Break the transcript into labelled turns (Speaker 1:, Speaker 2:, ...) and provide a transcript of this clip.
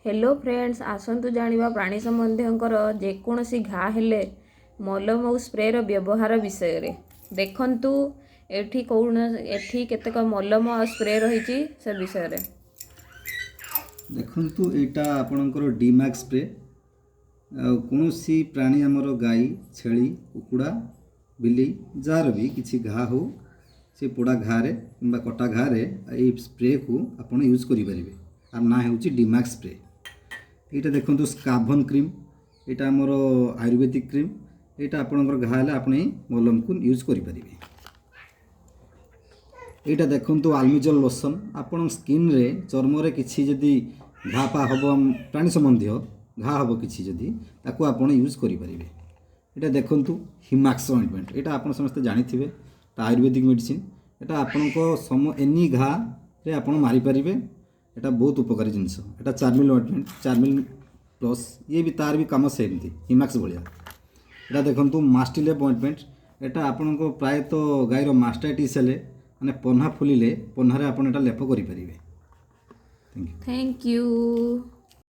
Speaker 1: Hello friends आसतु जानिबा प्राणी संबंधीकर जेकोसी घा हेले मलम और स्प्रे रो व्यवहार विषय रे देखंतु एठी कौन एठी केतेक मलम और स्प्रे रही से विषय रे
Speaker 2: देखंतु एटा आपणकर डीमैक्स स्प्रे कौन सी प्राणी आमर गाई छेली कुकुड़ा बिल्ली जार भी किसी घा हो से पोड़ा घा रे किंबा कटा घा रे ए स्प्रे को आपण यूज करि परिबे आर ना हेउची डीमैक्स स्प्रे। ये देखो स्काभन क्रीम यहाँ आमर आयुर्वेदिक क्रीम यहाँ आपंकर घा है आपने मलम को यूज करें। यहाँ देखो आलमिजल लोशन आपण स्किन रे चर्म रे किसी जदि घा पा हम प्राणी संबंधी घा हम किसी जदि ताको आपण यूज करें। यहाँ देखो हिमाक्स ऑइंटमेंट यहाँ आप समस्ते जानी आयुर्वेदिक मेडिसिन यहाँ आपण एनी घा रे आपण मारिपारे। এটা बहुत उपकारी जिनस এটা चार्मिल ऑइंटमेंट चार्मिल प्लस ये भी तार भी कम सेमती हिमाक्स भाया। এটা देखो मास्टिलेप ऑइंटमेंट এটা आपण प्रायतः गाईर मास्टाइटिस हेले माने पन्हा फुलिले पन्हारे आपण एटा लेप करि परिबे।
Speaker 1: Thank you.